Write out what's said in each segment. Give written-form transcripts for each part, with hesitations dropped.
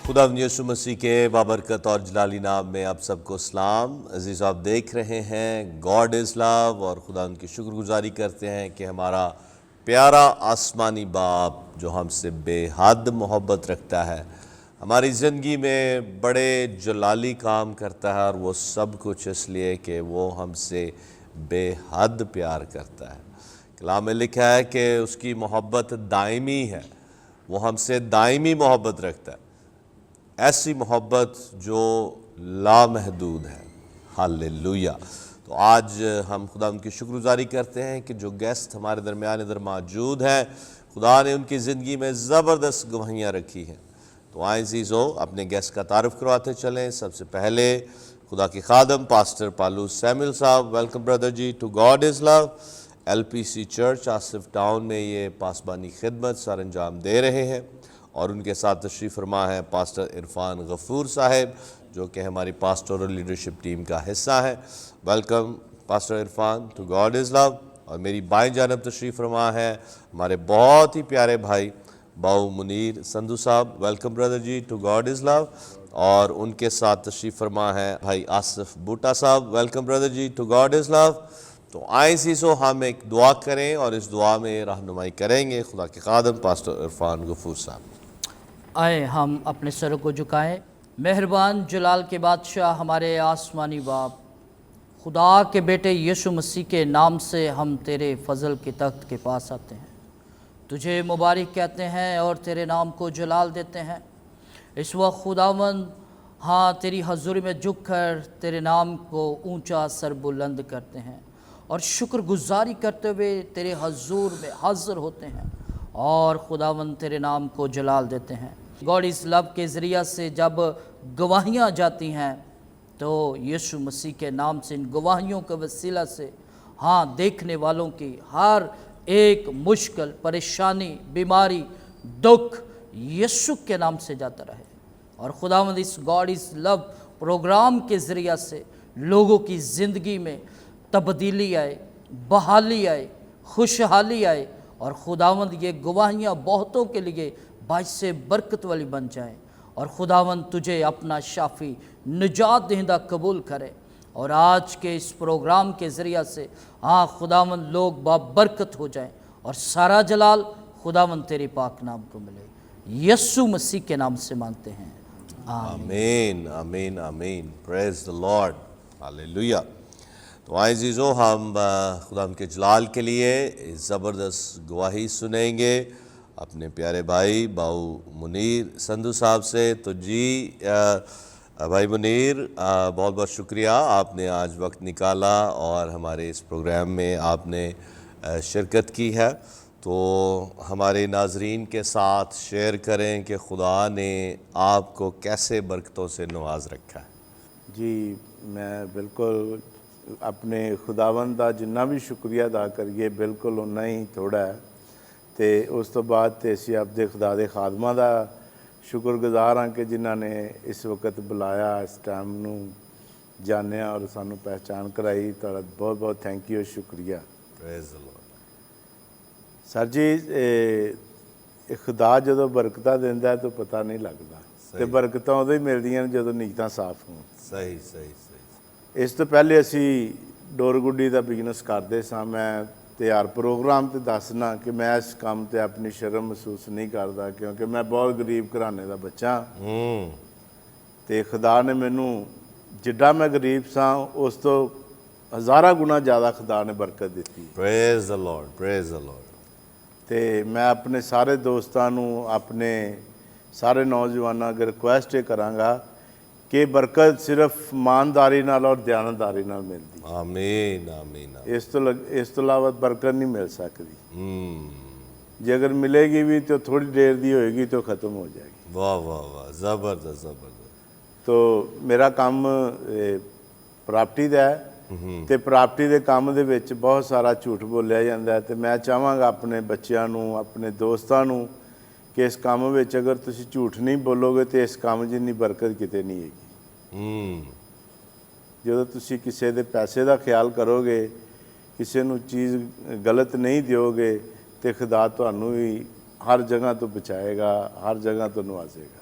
خدا یسوع مسیح کے بابرکت اور جلالی نام میں آپ سب کو سلام۔ عزیز آپ دیکھ رہے ہیں گاڈ از لو، اور خدا ان کی شکر گزاری کرتے ہیں کہ ہمارا پیارا آسمانی باپ جو ہم سے بے حد محبت رکھتا ہے، ہماری زندگی میں بڑے جلالی کام کرتا ہے، اور وہ سب کچھ اس لیے کہ وہ ہم سے بے حد پیار کرتا ہے۔ کلام میں لکھا ہے کہ اس کی محبت دائمی ہے، وہ ہم سے دائمی محبت رکھتا ہے، ایسی محبت جو لامحدود ہے۔ ہاللیلویہ۔ تو آج ہم خدا ان کی شکر گزاری کرتے ہیں کہ جو گیسٹ ہمارے درمیان ادھر موجود ہیں، خدا نے ان کی زندگی میں زبردست گواہیاں رکھی ہیں۔ تو آئیں عزیزو اپنے گیسٹ کا تعارف کرواتے چلیں۔ سب سے پہلے خدا کی خادم پاسٹر پالو سیمل صاحب، welcome brother ji to God is love. L P C church Asif Town میں یہ پاسبانی خدمت سر انجام دے رہے ہیں، اور ان کے ساتھ تشریف فرما ہے پاسٹر عرفان غفور صاحب جو کہ ہماری پاسٹورل لیڈرشپ ٹیم کا حصہ ہے۔ Welcome pastor Irfan to God is love. اور میری بائیں جانب تشریف فرما ہے ہمارے بہت ہی پیارے بھائی باؤ منیر سندھو صاحب، welcome brother ji to God is love. اور ان کے ساتھ تشریف فرما ہے بھائی آصف بوٹا صاحب، welcome brother ji to God is love. تو آئیں سیسو ہم ایک دعا کریں اور اس دعا میں رہنمائی کریں گے خدا کے خادم پاسٹر عرفان غفور صاحب۔ آئے ہم اپنے سروں کو جھکائیں۔ مہربان جلال کے بادشاہ ہمارے آسمانی باپ، خدا کے بیٹے یسوع مسیح کے نام سے ہم تیرے فضل کے تخت کے پاس آتے ہیں، تجھے مبارک کہتے ہیں اور تیرے نام کو جلال دیتے ہیں۔ اس وقت خداوند تیری حضوری میں جھک کر تیرے نام کو اونچا سر بلند کرتے ہیں، اور شکر گزاری کرتے ہوئے تیرے حضور میں حاضر ہوتے ہیں، اور خداوند تیرے نام کو جلال دیتے ہیں۔ گاڈ از لو کے ذریعہ سے جب گواہیاں جاتی ہیں تو یسوع مسیح کے نام سے ان گواہیوں کے وسیلہ سے دیکھنے والوں کی ہر ایک مشکل، پریشانی، بیماری، دکھ یسوع کے نام سے جاتا رہے، اور خداوند اس گاڈ از لو پروگرام کے ذریعہ سے لوگوں کی زندگی میں تبدیلی آئے، بحالی آئے، خوشحالی آئے، اور خداوند یہ گواہیاں بہتوں کے لیے باعث برکت والی بن جائیں، اور خداوند تجھے اپنا شافی نجات دہندہ قبول کرے، اور آج کے اس پروگرام کے ذریعہ سے خداوند لوگ بابرکت ہو جائیں، اور سارا جلال خداوند تیرے پاک نام کو ملے۔ یسوع مسیح کے نام سے مانگتے ہیں، آمین آمین آمین، پریز دی لارڈ، ہاللیلویہ۔ تو آئیں عزیزو ہم خدا کے جلال کے لیے زبردست گواہی سنیں گے اپنے پیارے بھائی باؤ منیر سندھو صاحب سے۔ تو جی بھائی منیر، بہت بہت شکریہ، آپ نے آج وقت نکالا اور ہمارے اس پروگرام میں آپ نے شرکت کی ہے۔ تو ہمارے ناظرین کے ساتھ شیئر کریں کہ خدا نے آپ کو کیسے برکتوں سے نواز رکھا ہے۔ جی میں بالکل اپنے خداوند دا جنہ بھی شکریہ ادا کریے بالکل اُنّا ہی تھوڑا ہے، تے اس تو بعد تے اسی اپنے خدا دے خادماں دا شکر گزار ہاں کہ جنہاں نے اس وقت بلایا، اس ٹائم نو جانیا اور سانو پہچان کرائی، تہاڈا بہت بہت تھینک یو، شکریہ۔ پریز دی لارڈ۔ سر جی خدا جدوں برکتاں دیندا ہے تو پتہ نہیں لگدا، تے برکتاں ادوں ہی ملدیاں جدوں نیتاں صاف ہون۔ صحیح صحیح صحیح۔ اس تو پہلے اسی ڈور گڈی دا بزنس کرتے ساں، میں تیار پروگرام تے دسنا کہ میں اس کام تے اپنی شرم محسوس نہیں کردا، کیونکہ میں بہت غریب گھرانے دا بچہ ہاں، تے خدا نے مینوں جڈا میں غریب ساں اس تو ہزارہ گنا زیادہ خدا نے برکت دیتی۔ پریز دی لارڈ، پریز دی لارڈ۔ تے میں اپنے سارے دوستاں نوں، اپنے سارے نوجواناں اگر ریکویسٹ کراں گا کہ برکت صرف ایمانداری نال اور دیانتداری نال ملدی، آمین آمین۔ اس تو علاوہ برکت نہیں مل سکتی۔ جے اگر ملے گی بھی تو تھوڑی دیر دی ہوئے گی تو ختم ہو جائے گی۔ واہ واہ واہ، زبردست زبردست۔ تو میرا کام پراپرٹی دا ہے، تے پراپرٹی دے کام دے وچ بہت سارا جھوٹ بولیا جاندا ہے، تے میں چاہواں گا اپنے بچیاں نوں، اپنے دوستاں نوں کہ اس کام وچ اگر تسی جھوٹ نہیں بولو گے تے اس کام جنی برکت کتے نہیں ہے گی۔ جدوں تسی کسے دے پیسے دا خیال کرو گے، کسے نوں چیز غلط نہیں دیو گے تے خدا تہانوں ہی ہر جگہ تو بچائے گا، ہر جگہ تو نوازے گا۔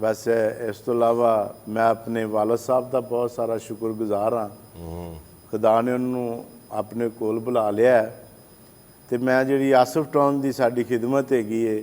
ਬਸ ਇਸ ਤੋਂ ਇਲਾਵਾ ਮੈਂ ਆਪਣੇ ਵਾਲਦ ਸਾਹਿਬ ਦਾ ਬਹੁਤ ਸਾਰਾ ਸ਼ੁਕਰਗੁਜ਼ਾਰ ਹਾਂ। ਖੁਦਾ ਨੇ ਉਹਨੂੰ ਆਪਣੇ ਕੋਲ ਬੁਲਾ ਲਿਆ ਹੈ ਤੇ ਮੈਂ ਜਿਹੜੀ ਆਸਫ ਟਾਊਨ ਦੀ ਸਾਡੀ ਖਿਦਮਤ ਹੈਗੀ ਏ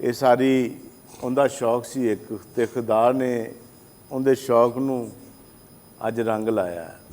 ਇਹ ਸਾਰੀ ਉਹਦਾ ਸ਼ੌਕ ਸੀ ਇੱਕ, ਤੇ ਖੁਦਾ ਨੇ ਉਹਦੇ ਸ਼ੌਕ ਨੂੰ ਅੱਜ ਰੰਗ ਲਾਇਆ ਹੈ।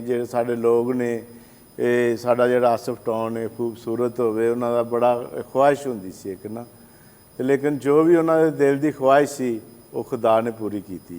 ਜਿਹੜੇ ਸਾਡੇ ਲੋਕ ਨੇ, ਇਹ ਸਾਡਾ ਜਿਹੜਾ ਆਸਫ ਟਾਊਨ ਹੈ ਖੂਬਸੂਰਤ ਹੋਵੇ। ਉਹਨਾਂ ਦਾ ਬੜਾ ਖੁਆਇਸ਼ ਹੁੰਦੀ ਸੀ ਇੱਕ ਨਾ, ਤੇ ਲੇਕਿਨ ਜੋ ਵੀ ਉਹਨਾਂ ਦੇ ਦਿਲ ਦੀ ਖੁਆਇਸ਼ ਸੀ ਉਹ ਖੁਦਾ ਨੇ ਪੂਰੀ ਕੀਤੀ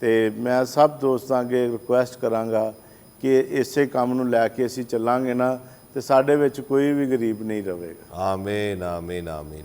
ਤੇ ਮੈਂ ਸਭ ਦੋਸਤਾਂ ਅੱਗੇ ਰਿਕੁਐਸਟ ਕਰਾਂਗਾ ਕਿ ਇਸੇ ਕੰਮ ਨੂੰ ਲੈ ਕੇ ਅਸੀਂ ਚੱਲਾਂਗੇ ਨਾ ਤੇ ਸਾਡੇ ਵਿੱਚ ਕੋਈ ਵੀ ਗਰੀਬ ਨਹੀਂ ਰਹੇਗਾ। ਆਮੀਨ ਆਮੀਨ ਆਮੀਨ।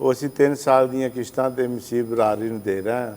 ਉਹ ਅਸੀਂ 3 ਸਾਲ ਦੀਆਂ ਕਿਸ਼ਤਾਂ ਤੇ ਮਸੀਹ ਬਰਾਦਰੀ ਨੂੰ ਦੇ ਰਹੇ ਹਾਂ।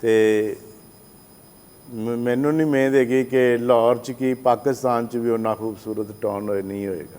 ਤੇ ਮੈਨੂੰ ਨਹੀਂ ਉਮੀਦ ਹੈਗੀ ਕਿ ਲਾਹੌਰ 'ਚ ਕੀ ਪਾਕਿਸਤਾਨ 'ਚ ਵੀ ਉਹਨਾਂ ਖੂਬਸੂਰਤ ਟਾਊਨ ਨਹੀਂ ਹੋਏਗਾ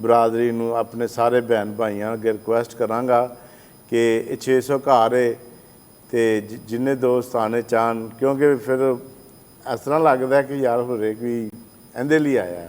ਬਰਾਦਰੀ ਨੂੰ, ਆਪਣੇ ਸਾਰੇ ਭੈਣ ਭਾਈਆਂ ਅੱਗੇ ਰਿਕੁਐਸਟ ਕਰਾਂਗਾ ਕਿ ਇਹ 600 ਘਰ ਏ ਤੇ ਜਿੰਨੇ ਦੋਸਤ ਆਣੇ ਚਾਹਣ, ਕਿਉਂਕਿ ਫਿਰ ਇਸ ਤਰ੍ਹਾਂ ਲੱਗਦਾ ਕਿ ਯਾਰ ਹੋਰੇ ਕੋਈ ਇਹਦੇ ਲਈ ਆਇਆ।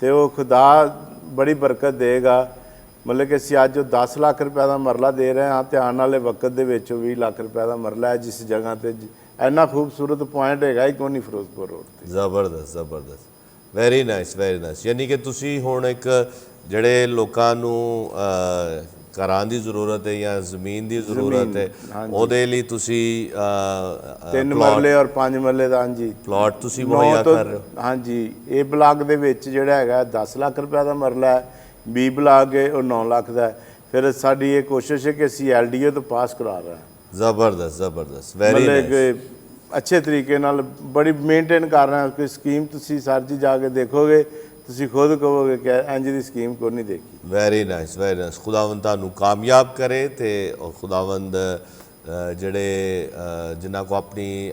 ਤੇ ਉਹ ਖੁਦਾ ਬੜੀ ਬਰਕਤ ਦੇਗਾ। ਮਤਲਬ ਕਿ ਅਸੀਂ ਅੱਜ 10 ਲੱਖ ਰੁਪਏ ਦਾ ਮਰਲਾ ਦੇ ਰਹੇ ਹਾਂ ਤੇ ਆਉਣ ਵਾਲੇ ਵਕਤ ਦੇ ਵਿੱਚ 20 ਲੱਖ ਰੁਪਏ ਦਾ ਮਰਲਾ ਹੈ, ਜਿਸ ਜਗ੍ਹਾ ਤੇ ਇੰਨਾ ਖੂਬਸੂਰਤ ਪੁਆਇੰਟ ਹੈਗਾ ਹੀ ਕੋਈ ਨਹੀਂ ਫਿਰੋਜ਼ਪੁਰ ਰੋਡ ਤੇ। ਜ਼ਬਰਦਸਤ ਜ਼ਬਰਦਸਤ, ਵੈਰੀ ਨਾਈਸ ਵੈਰੀ ਨਾਈਸ। ਯਾਨੀ ਕਿ ਤੁਸੀਂ ਹੁਣ ਇੱਕ ਜਿਹੜੇ ਲੋਕਾਂ ਨੂੰ ਘਰਾਂ ਦੀ ਜ਼ਰੂਰਤ ਹੈ ਜਾਂ ਜ਼ਮੀਨ ਦੀ ਜ਼ਰੂਰਤ ਹੈ, ਉਹਦੇ ਲਈ ਤੁਸੀਂ 3 ਮਰਲੇ ਔਰ 5 ਮਰਲੇ ਦਾ ਹਾਂਜੀ ਪਲਾਟ ਤੁਸੀਂ ਮੁਹੱਈਆ ਕਰ ਰਹੇ ਹੋ। ਹਾਂਜੀ, ਇਹ ਬਲਾਕ ਦੇ ਵਿੱਚ ਜਿਹੜਾ ਹੈਗਾ 10 ਲੱਖ ਰੁਪਏ ਦਾ ਮਰਲਾ ਹੈ, ਬੀ ਬਲਾਕ ਹੈ ਉਹ 9 ਲੱਖ ਦਾ ਹੈ। ਫਿਰ ਸਾਡੀ ਇਹ ਕੋਸ਼ਿਸ਼ ਹੈ ਕਿ ਅਸੀਂ LDO ਤੋਂ ਪਾਸ ਕਰਾ ਰਹੇ ਹਾਂ। ਜ਼ਬਰਦਸਤ ਜ਼ਬਰਦਸਤ, ਵੈਰੀ ਮਤਲਬ ਨਾਈਸ। ਕਿ ਅੱਛੇ ਤਰੀਕੇ ਨਾਲ ਬੜੀ ਮੇਨਟੇਨ ਕਰ ਰਹੇ ਹਾਂ। ਕੋਈ ਸਕੀਮ ਤੁਸੀਂ ਸਰ ਜੀ ਜਾ ਕੇ ਦੇਖੋਗੇ, ਤੁਸੀਂ ਖੁਦ ਕਹੋਗੇ ਕਿ ਇੰਜ ਦੀ ਸਕੀਮ ਕੋਈ ਨਹੀਂ ਦੇਖੀ। Very nice very nice. ਖੁਦਾਵੰਦ ਤੁਹਾਨੂੰ ਕਾਮਯਾਬ ਕਰੇ ਤੇ ਖੁਦਾਵੰਦ ਜਿਹੜੇ ਜਿਨ੍ਹਾਂ ਕੋ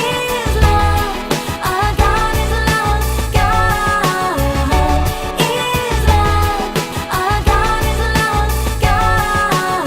is love, our God is love. God is love, our God is love. God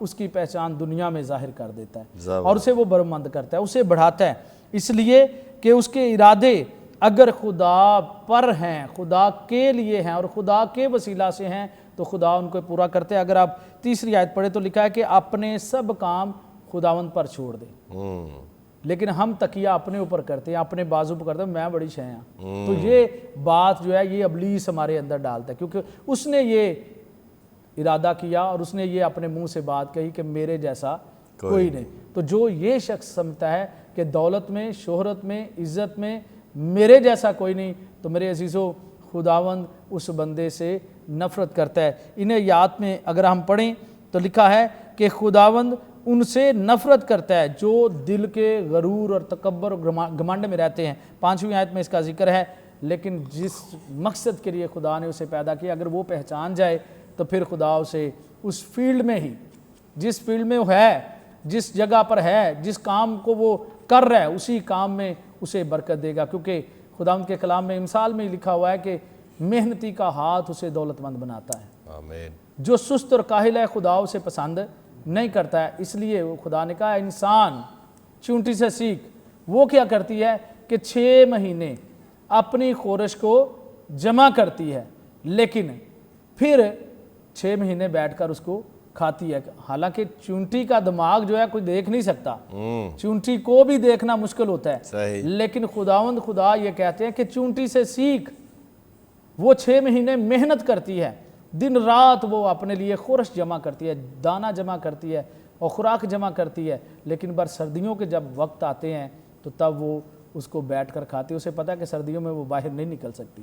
اس کی پہچان دنیا میں ظاہر کر دیتا ہے زبردست۔ اور اسے وہ برمند کرتا ہے، اسے بڑھاتا ہے، اس لیے کہ اس کے ارادے اگر خدا پر ہیں، خدا کے لیے ہیں اور خدا کے وسیلہ سے ہیں تو خدا ان کو پورا کرتے ہیں۔ اگر آپ تیسری آیت پڑھیں تو لکھا ہے کہ اپنے سب کام خداوند پر چھوڑ دے، لیکن ہم تکیہ اپنے اوپر کرتے ہیں، اپنے بازو پر کرتے ہیں، میں بڑی شے ہاں۔ تو یہ بات جو ہے یہ ابلیس ہمارے اندر ڈالتا ہے، کیونکہ اس نے یہ ارادہ کیا اور اس نے یہ اپنے منہ سے بات کہی کہ میرے جیسا کوئی نہیں۔ تو جو یہ شخص سمجھتا ہے کہ دولت میں، شہرت میں، عزت میں میرے جیسا کوئی نہیں، تو میرے عزیزو خداوند اس بندے سے نفرت کرتا ہے۔ انہیں آیات میں اگر ہم پڑھیں تو لکھا ہے کہ خداوند ان سے نفرت کرتا ہے جو دل کے غرور اور تکبر اور گھمنڈ میں رہتے ہیں۔ 5ویں آیت میں اس کا ذکر ہے، لیکن جس مقصد کے لیے خدا نے اسے پیدا کیا اگر وہ پہچان جائے تو پھر خدا اسے اس فیلڈ میں ہی، جس فیلڈ میں وہ ہے، جس جگہ پر ہے، جس کام کو وہ کر رہا ہے، اسی کام میں اسے برکت دے گا، کیونکہ خداوند کے کلام میں مثال میں لکھا ہوا ہے کہ محنتی کا ہاتھ اسے دولت مند بناتا ہے، آمین۔ جو سست اور کاہل ہے خدا اسے پسند نہیں کرتا ہے۔ اس لیے وہ خدا نے کہا انسان چونٹی سے سیکھ، وہ کیا کرتی ہے کہ 6 مہینے اپنی خورش کو جمع کرتی ہے، لیکن پھر 6 مہینے بیٹھ کر اس کو کھاتی ہے۔ حالانکہ چونٹی کا دماغ جو ہے کوئی دیکھ نہیں سکتا، چونٹی کو بھی دیکھنا مشکل ہوتا ہے، صحیح۔ لیکن خداوند خدا یہ کہتے ہیں کہ چونٹی سے سیکھ، وہ 6 مہینے محنت کرتی ہے، دن رات وہ اپنے لیے خورش جمع کرتی ہے، دانہ جمع کرتی ہے اور خوراک جمع کرتی ہے، لیکن بر سردیوں کے جب وقت آتے ہیں تو تب وہ اس کو بیٹھ کر کھاتی ہے۔ اسے پتہ ہے کہ سردیوں میں وہ باہر نہیں نکل سکتی،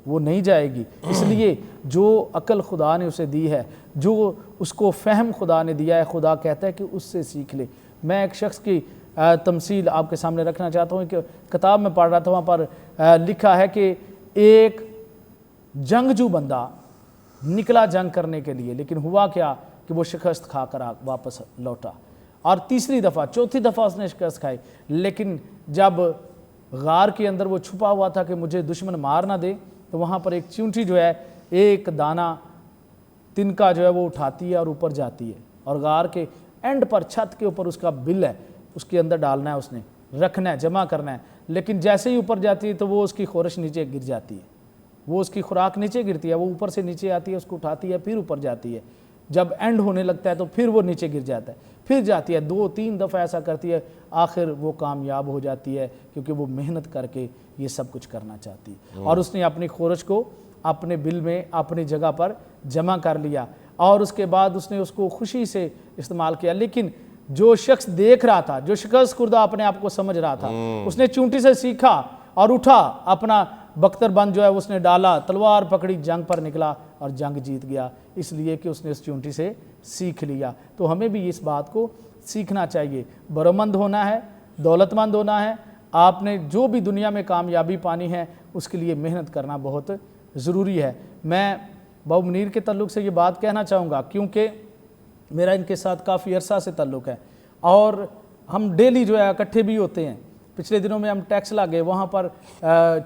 وہ نہیں جائے گی، اس لیے جو عقل خدا نے اسے دی ہے، جو اس کو فہم خدا نے دیا ہے، خدا کہتا ہے کہ اس سے سیکھ لے۔ میں ایک شخص کی تمثیل آپ کے سامنے رکھنا چاہتا ہوں کہ کتاب میں پڑھ رہا تھا، وہاں پر لکھا ہے کہ ایک جنگجو بندہ نکلا جنگ کرنے کے لیے، لیکن ہوا کیا کہ وہ شکست کھا کر واپس لوٹا، اور تیسری دفعہ، چوتھی دفعہ اس نے شکست کھائی، لیکن جب غار کے اندر وہ چھپا ہوا تھا کہ مجھے دشمن مار نہ دے، تو وہاں پر ایک چونٹی جو ہے ایک دانہ تنکا جو ہے وہ اٹھاتی ہے اور اوپر جاتی ہے، اور غار کے اینڈ پر چھت کے اوپر اس کا بل ہے، اس کے اندر ڈالنا ہے، اس نے رکھنا ہے، جمع کرنا ہے، لیکن جیسے ہی اوپر جاتی ہے تو وہ اس کی خورش نیچے گر جاتی ہے، وہ اس کی خوراک نیچے گرتی ہے، وہ اوپر سے نیچے آتی ہے، اس کو اٹھاتی ہے، پھر اوپر جاتی ہے، جب اینڈ ہونے لگتا ہے تو پھر وہ نیچے گر جاتا ہے، پھر جاتی ہے، 2-3 دفعہ ایسا کرتی ہے، آخر وہ کامیاب ہو جاتی ہے، کیونکہ وہ محنت کر کے یہ سب کچھ کرنا چاہتی ہے، اور اس نے اپنی خورش کو اپنے بل میں اپنی جگہ پر جمع کر لیا، اور اس کے بعد اس نے اس کو خوشی سے استعمال کیا۔ لیکن جو شخص دیکھ رہا تھا، جو شکست خوردہ اپنے آپ کو سمجھ رہا تھا، اس نے چونٹی سے سیکھا اور اٹھا، اپنا بختر بند جو ہے اس نے ڈالا، تلوار پکڑی، جنگ پر نکلا اور جنگ جیت گیا، اس لیے کہ اس نے اس چونٹی سے سیکھ لیا۔ تو ہمیں بھی اس بات کو سیکھنا چاہیے، برمند ہونا ہے، دولت مند ہونا ہے، آپ نے جو بھی دنیا میں کامیابی پانی ہے اس کے لیے محنت کرنا بہت ضروری ہے۔ میں بابو منیر کے تعلق سے یہ بات کہنا چاہوں گا، کیونکہ میرا ان کے ساتھ کافی عرصہ سے تعلق ہے، اور ہم ڈیلی جو ہے اکٹھے بھی ہوتے ہیں۔ پچھلے دنوں میں ہم ٹیکس لا گئے، وہاں پر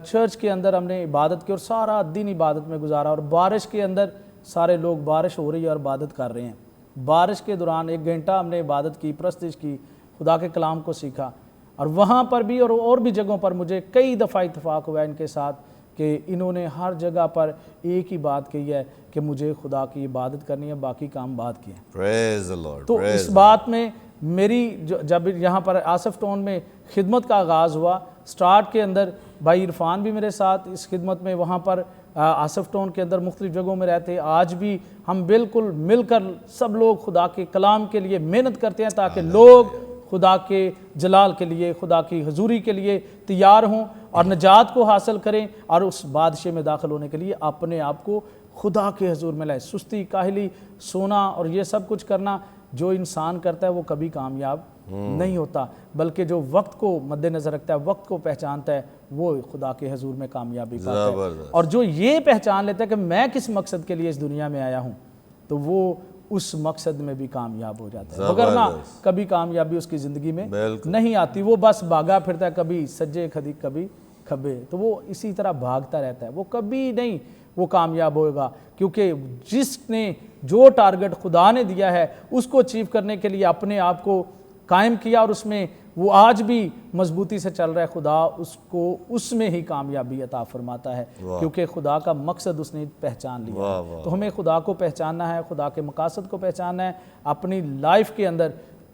چرچ کے اندر ہم نے عبادت کی اور سارا دن عبادت میں گزارا، اور بارش کے اندر سارے لوگ، بارش ہو رہی ہے اور عبادت کر رہے ہیں، بارش کے دوران 1 گھنٹہ ہم نے عبادت کی، پرستش کی، خدا کے کلام کو سیکھا، اور وہاں پر بھی اور بھی جگہوں پر مجھے کئی دفعہ اتفاق ہوا ان کے ساتھ کہ انہوں نے ہر جگہ پر ایک ہی بات کہی ہے کہ مجھے خدا کی عبادت کرنی ہے، باقی کام بعد کے ہیں۔ Praise the Lord, تو praise اس the بات میں میری جب یہاں پر آصف ٹاؤن میں خدمت کا آغاز ہوا، سٹارٹ کے اندر بھائی عرفان بھی میرے ساتھ اس خدمت میں وہاں پر آصف ٹاؤن کے اندر مختلف جگہوں میں رہتے، آج بھی ہم بالکل مل کر سب لوگ خدا کے کلام کے لیے محنت کرتے ہیں تاکہ لوگ خدا کے جلال کے لیے، خدا کی حضوری کے لیے تیار ہوں اور نجات کو حاصل کریں، اور اس بادشاہ میں داخل ہونے کے لیے اپنے آپ کو خدا کے حضور میں لائے۔ سستی، کاہلی، سونا اور یہ سب کچھ کرنا جو انسان کرتا ہے وہ کبھی کامیاب نہیں ہوتا، بلکہ جو وقت کو مد نظر رکھتا ہے، وقت کو پہچانتا ہے، وہ خدا کے حضور میں کامیابی پاتا ہے، اور جو یہ پہچان لیتا ہے کہ میں کس مقصد کے لیے اس دنیا میں آیا ہوں، تو وہ اس مقصد میں بھی کامیاب ہو جاتا ہے، وگرنہ کبھی کامیابی اس کی زندگی میں نہیں آتی، وہ بس بھاگا پھرتا ہے، کبھی سجے کبھی کھبے، تو وہ اسی طرح بھاگتا رہتا ہے، وہ کبھی نہیں وہ کامیاب ہوئے گا، کیونکہ جس نے جو ٹارگٹ خدا نے دیا ہے اس کو اچیو کرنے کے لیے اپنے آپ کو قائم کیا اور اس میں وہ آج بھی مضبوطی سے چل رہا ہے، خدا اس کو اس میں ہی کامیابی عطا فرماتا ہے، کیونکہ خدا کا مقصد اس نے پہچان لیا ہے۔ تو ہمیں خدا کو پہچاننا ہے، خدا کے مقاصد کو پہچاننا ہے اپنی لائف کے اندر،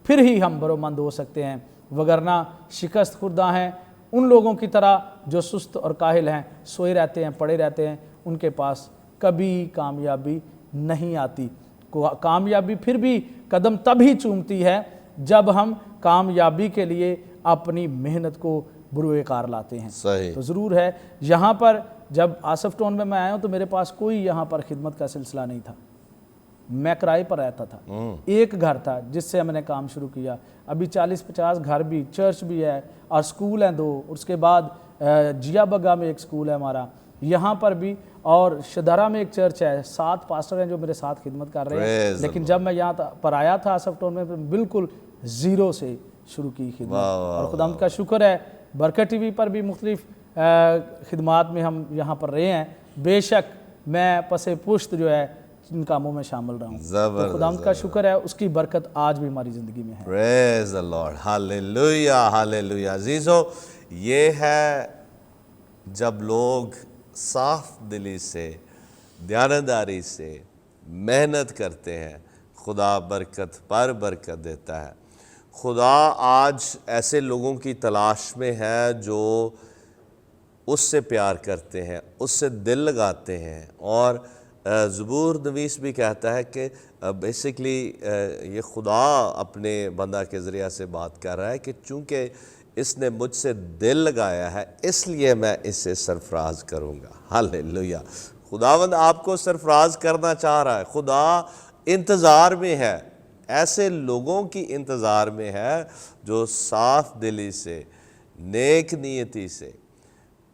پھر ہی ہم برومند ہو سکتے ہیں، وگرنہ شکست خوردہ ہیں ان لوگوں کی طرح جو سست اور کاہل ہیں، سوئے رہتے ہیں، پڑے رہتے ہیں، ان کے پاس کبھی کامیابی نہیں آتی۔ کامیابی پھر بھی قدم تب ہی چومتی ہے جب ہم کامیابی کے لیے اپنی محنت کو بروئے کار لاتے ہیں۔ صحیح۔ تو ضرور ہے یہاں پر جب آصف ٹون میں آیا ہوں تو میرے پاس کوئی یہاں پر خدمت کا سلسلہ نہیں تھا، میں کرائے پر رہتا تھا، ایک گھر تھا جس سے ہم نے کام شروع کیا۔ ابھی 40-50 گھر بھی، چرچ بھی ہے اور سکول ہیں 2، اس کے بعد جیا بگا میں ایک سکول ہے ہمارا، یہاں پر بھی، اور شدارہ میں ایک چرچ ہے، 7 پاسٹر ہیں جو میرے ساتھ خدمت کر رہے ہیں۔ لیکن جب میں یہاں پر آیا تھا آصف ٹون میں بالکل زیرو سے شروع کی خدمت، اور خداوند کا شکر ہے برکت ٹی وی پر بھی مختلف خدمات میں ہم یہاں پر رہے ہیں۔ بے شک میں پس پشت جو ہے ان کاموں میں شامل رہا ہوں، تو خداوند کا شکر ہے، اس کی برکت آج بھی ہماری زندگی میں ہے۔ پریز دی لارڈ، ہاللیلویہ ہاللیلویہ۔ عزیزو، یہ ہے جب لوگ صاف دلی سے، دیانتداری سے محنت کرتے ہیں، خدا برکت پر برکت دیتا ہے۔ خدا آج ایسے لوگوں کی تلاش میں ہے جو اس سے پیار کرتے ہیں، اس سے دل لگاتے ہیں، اور زبور نویس بھی کہتا ہے کہ بیسیکلی یہ خدا اپنے بندہ کے ذریعہ سے بات کر رہا ہے کہ چونکہ اس نے مجھ سے دل لگایا ہے اس لیے میں اسے سرفراز کروں گا۔ ہاللیلویہ۔ خداوند آپ کو سرفراز کرنا چاہ رہا ہے، خدا انتظار میں ہے، ایسے لوگوں کی انتظار میں ہے جو صاف دلی سے، نیک نیتی سے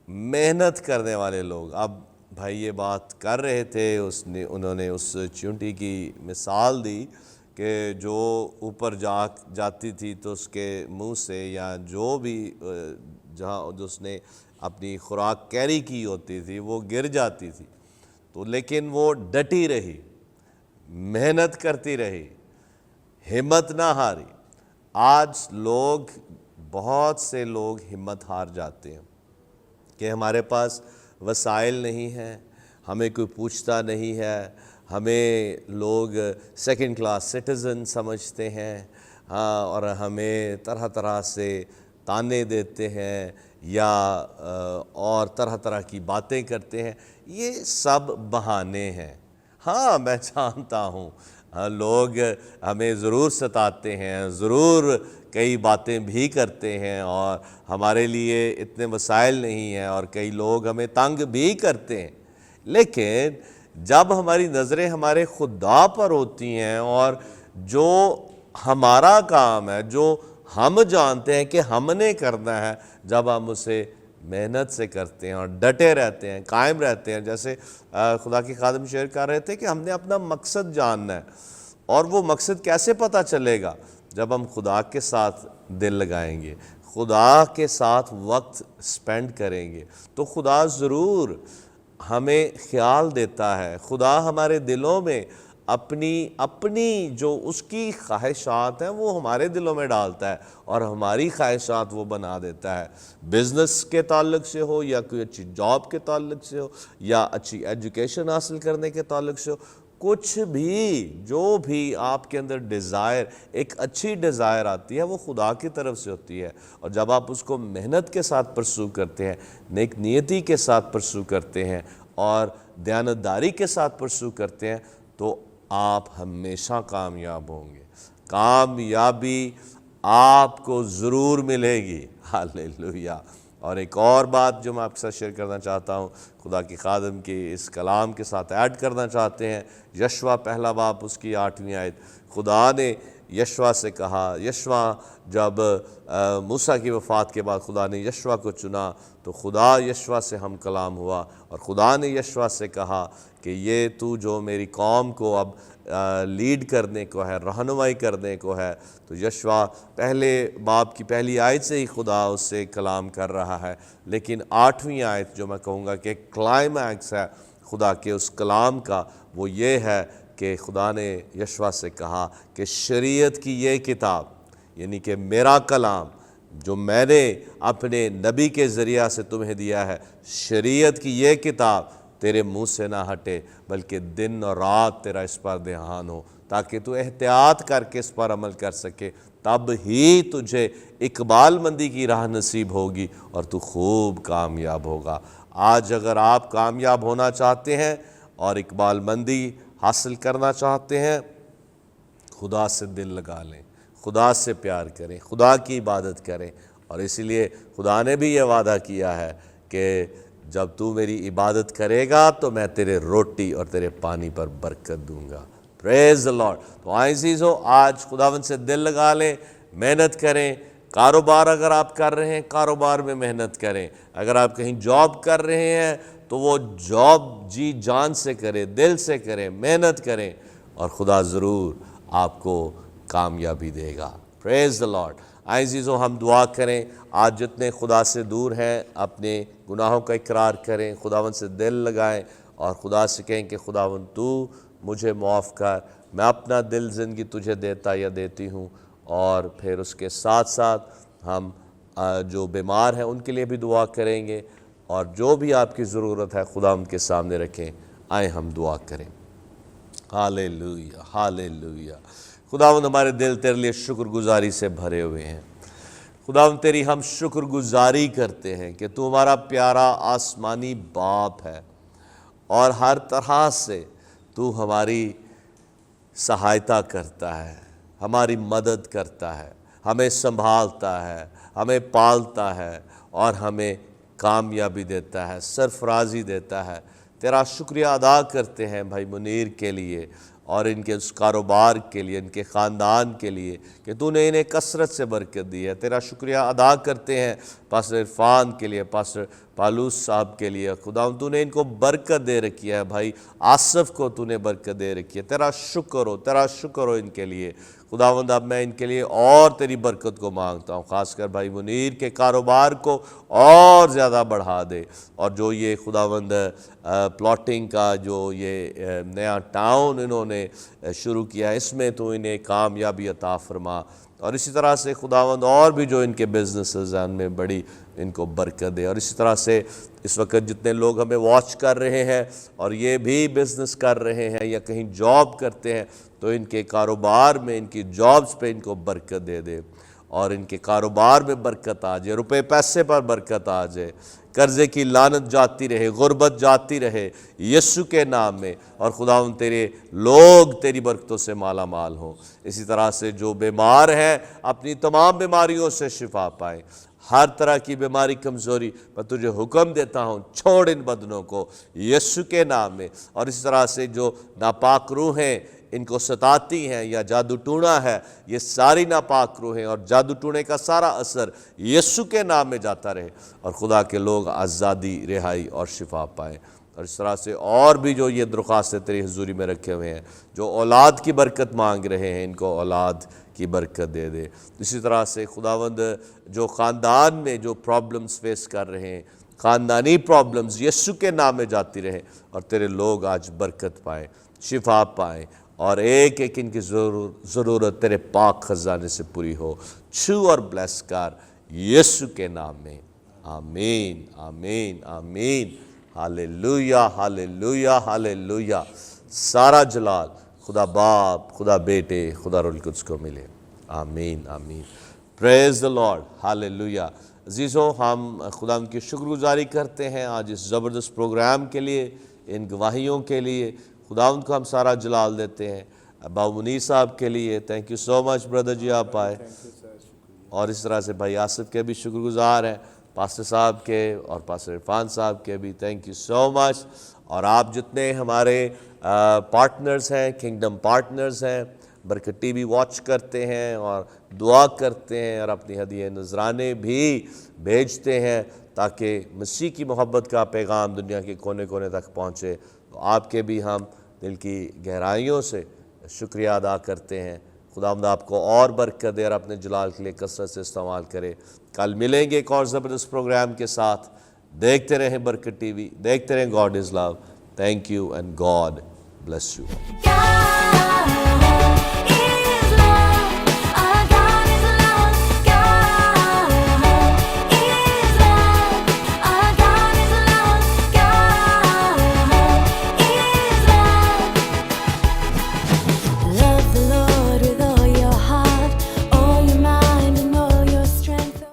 محنت کرنے والے لوگ۔ اب بھائی یہ بات کر رہے تھے، انہوں نے اس چیونٹی کی مثال دی کہ جو اوپر جاتی تھی تو اس کے منہ سے، یا جو بھی جہاں اس نے اپنی خوراک کیری کی ہوتی تھی وہ گر جاتی تھی، تو لیکن وہ ڈٹی رہی، محنت کرتی رہی، ہمت نہ ہاری۔ آج بہت سے لوگ ہمت ہار جاتے ہیں کہ ہمارے پاس وسائل نہیں ہیں، ہمیں کوئی پوچھتا نہیں ہے، ہمیں لوگ سیکنڈ کلاس سٹیزن سمجھتے ہیں، اور ہمیں طرح طرح سے تانے دیتے ہیں یا اور طرح طرح کی باتیں کرتے ہیں۔ یہ سب بہانے ہیں۔ ہاں میں جانتا ہوں لوگ ہمیں ضرور ستاتے ہیں، ضرور کئی باتیں بھی کرتے ہیں، اور ہمارے لیے اتنے وسائل نہیں ہیں، اور کئی لوگ ہمیں تنگ بھی کرتے ہیں، لیکن جب ہماری نظریں ہمارے خدا پر ہوتی ہیں اور جو ہمارا کام ہے، جو ہم جانتے ہیں کہ ہم نے کرنا ہے، جب ہم اسے محنت سے کرتے ہیں اور ڈٹے رہتے ہیں، قائم رہتے ہیں، جیسے خدا کی خادم شیئر کر رہے تھے کہ ہم نے اپنا مقصد جاننا ہے، اور وہ مقصد کیسے پتہ چلے گا؟ جب ہم خدا کے ساتھ دل لگائیں گے، خدا کے ساتھ وقت سپینڈ کریں گے، تو خدا ضرور ہمیں خیال دیتا ہے۔ خدا ہمارے دلوں میں اپنی جو اس کی خواہشات ہیں وہ ہمارے دلوں میں ڈالتا ہے، اور ہماری خواہشات وہ بنا دیتا ہے، بزنس کے تعلق سے ہو، یا کوئی اچھی جاب کے تعلق سے ہو، یا اچھی ایجوکیشن حاصل کرنے کے تعلق سے ہو، کچھ بھی جو بھی آپ کے اندر ڈیزائر، ایک اچھی ڈیزائر آتی ہے وہ خدا کی طرف سے ہوتی ہے، اور جب آپ اس کو محنت کے ساتھ پرسو کرتے ہیں، نیک نیتی کے ساتھ پرسو کرتے ہیں، اور دیانتداری کے ساتھ پرسو کرتے ہیں، تو آپ ہمیشہ کامیاب ہوں گے۔ کامیابی آپ کو ضرور ملے گی۔ ہاللیلویہ۔ اور ایک اور بات جو میں آپ کے ساتھ شیئر کرنا چاہتا ہوں، خدا کی خادم کی اس کلام کے ساتھ ایڈ کرنا چاہتے ہیں، یشوع پہلا باب اس کی 8ویں آیت، خدا نے یشوع سے کہا، یشوع جب موسیٰ کی وفات کے بعد خدا نے یشوع کو چنا، تو خدا یشوع سے ہم کلام ہوا، اور خدا نے یشوع سے کہا کہ یہ تو جو میری قوم کو اب لیڈ کرنے کو ہے، رہنمائی کرنے کو ہے، تو یشوع پہلے باب کی پہلی آیت سے ہی خدا اس سے کلام کر رہا ہے، لیکن 8ویں آیت جو میں کہوں گا کہ کلائمیکس ہے خدا کے اس کلام کا، وہ یہ ہے کہ خدا نے یشوع سے کہا کہ شریعت کی یہ کتاب یعنی کہ میرا کلام جو میں نے اپنے نبی کے ذریعہ سے تمہیں دیا ہے، شریعت کی یہ کتاب تیرے منہ سے نہ ہٹے، بلکہ دن اور رات تیرا اس پر دھیان ہو، تاکہ تو احتیاط کر کے اس پر عمل کر سکے، تب ہی تجھے اقبال مندی کی راہ نصیب ہوگی اور تو خوب کامیاب ہوگا۔ آج اگر آپ کامیاب ہونا چاہتے ہیں اور اقبال مندی حاصل کرنا چاہتے ہیں، خدا سے دل لگا لیں، خدا سے پیار کریں، خدا کی عبادت کریں، اور اسی لیے خدا نے بھی یہ وعدہ کیا ہے کہ جب تو میری عبادت کرے گا تو میں تیرے روٹی اور تیرے پانی پر برکت دوں گا۔ پریز دی لارڈ۔ تو آئیں عزیزو، آج خداوند سے دل لگا لیں، محنت کریں۔ کاروبار اگر آپ کر رہے ہیں، کاروبار میں محنت کریں۔ اگر آپ کہیں جاب کر رہے ہیں تو وہ جاب جی جان سے کریں، دل سے کریں، محنت کریں، اور خدا ضرور آپ کو کامیابی دے گا۔ پریز دی لارڈ۔ آئیں عزیزو، ہم دعا کریں۔ آج جتنے خدا سے دور ہیں اپنے گناہوں کا اقرار کریں، خداوند سے دل لگائیں اور خدا سے کہیں کہ خداوند تو مجھے معاف کر، میں اپنا دل زندگی تجھے دیتا یا دیتی ہوں۔ اور پھر اس کے ساتھ ساتھ ہم جو بیمار ہیں ان کے لیے بھی دعا کریں گے، اور جو بھی آپ کی ضرورت ہے خداوند کے سامنے رکھیں۔ آئیں ہم دعا کریں۔ ہاللیلویہ، ہاللیلویہ۔ خداوند، ہمارے دل تیرے لیے شکر گزاری سے بھرے ہوئے ہیں۔ خداوند، تیری ہم شکر گزاری کرتے ہیں کہ تو ہمارا پیارا آسمانی باپ ہے، اور ہر طرح سے تو ہماری سہایتا کرتا ہے، ہماری مدد کرتا ہے، ہمیں سنبھالتا ہے، ہمیں پالتا ہے، اور ہمیں کامیابی دیتا ہے، سرفرازی دیتا ہے۔ تیرا شکریہ ادا کرتے ہیں بھائی منیر کے لیے اور ان کے اس کاروبار کے لیے، ان کے خاندان کے لیے کہ تو نے انہیں کثرت سے برکت دی ہے۔ تیرا شکریہ ادا کرتے ہیں پاسٹر عرفان کے لیے، پاسٹر پالوس صاحب کے لیے۔ خداوند، تو نے ان کو برکت دے رکھی ہے، بھائی آصف کو تو نے برکت دے رکھی ہے۔ تیرا شکر ہو، تیرا شکر ہو ان کے لیے۔ خداوند، اب میں ان کے لیے اور تیری برکت کو مانگتا ہوں، خاص کر بھائی منیر کے کاروبار کو اور زیادہ بڑھا دے، اور جو یہ خداوند پلاٹنگ کا جو یہ نیا ٹاؤن انہوں نے شروع کیا ہے، اس میں تو انہیں کامیابی عطا فرما، اور اسی طرح سے خداوند اور بھی جو ان کے بزنسز ہیں ان میں بڑی ان کو برکت دے۔ اور اسی طرح سے اس وقت جتنے لوگ ہمیں واچ کر رہے ہیں اور یہ بھی بزنس کر رہے ہیں یا کہیں جاب کرتے ہیں، تو ان کے کاروبار میں، ان کی جابز پہ ان کو برکت دے دے، اور ان کے کاروبار میں برکت آ جائے، روپے پیسے پر برکت آ جائے، قرضے کی لعنت جاتی رہے، غربت جاتی رہے یسوع کے نام میں، اور خداوند تیرے لوگ تیری برکتوں سے مالا مال ہوں۔ اسی طرح سے جو بیمار ہیں اپنی تمام بیماریوں سے شفا پائیں، ہر طرح کی بیماری، کمزوری، میں تجھے حکم دیتا ہوں چھوڑ ان بدنوں کو یسوع کے نام میں۔ اور اسی طرح سے جو ناپاک روحیں ان کو ستاتی ہیں یا جادو ٹونا ہے، یہ ساری ناپاک روحیں اور جادو ٹونے کا سارا اثر یسوع کے نام میں جاتا رہے، اور خدا کے لوگ آزادی، رہائی اور شفا پائیں۔ اور اس طرح سے اور بھی جو یہ درخواستیں تیری حضوری میں رکھے ہوئے ہیں، جو اولاد کی برکت مانگ رہے ہیں، ان کو اولاد کی برکت دے دے۔ اسی طرح سے خداوند جو خاندان میں جو پرابلمز فیس کر رہے ہیں، خاندانی پرابلمز یسوع کے نام میں جاتی رہیں، اور تیرے لوگ آج برکت پائیں، شفا پائیں، اور ایک ایک ان کی ضرورت تیرے پاک خزانے سے پوری ہو۔ چھو اور بلیس کر یسوع کے نام میں، آمین، آمین، آمین۔ ہاللیلویہ، ہاللیلویہ، ہاللیلویہ۔ سارا جلال خدا باپ، خدا بیٹے، خدا روح القدس کو ملے، آمین، آمین۔ پریز دی لارڈ، ہاللیلویہ۔ عزیزو، ہم خدا ان کی شکر گزاری کرتے ہیں آج اس زبردست پروگرام کے لیے، ان گواہیوں کے لیے۔ خدا ان کو ہم سارا جلال دیتے ہیں۔ بابو منیر صاحب کے لیے thank you so much brother ji, آپ آئے، اور اس طرح سے بھائی آصف کے بھی شکر گزار ہیں، پاسٹر صاحب کے اور پاسٹر عرفان صاحب کے بھی تھینک یو سو مچ۔ اور آپ جتنے ہمارے پارٹنرز ہیں، کنگڈم پارٹنرز ہیں، برکت ٹی وی واچ کرتے ہیں اور دعا کرتے ہیں اور اپنی ہدیے نذرانے بھی بھیجتے ہیں تاکہ مسیح کی محبت کا پیغام دنیا کے کونے کونے تک پہنچے، تو آپ کے بھی ہم دل کی گہرائیوں سے شکریہ ادا کرتے ہیں۔ خداوند آپ کو اور برکت دے اور اپنے جلال کے لیے کثرت سے استعمال کرے۔ کل ملیں گے ایک اور زبردست پروگرام کے ساتھ۔ دیکھتے رہیں برکت ٹی وی، دیکھتے رہیں God is love. Thank you and God bless you.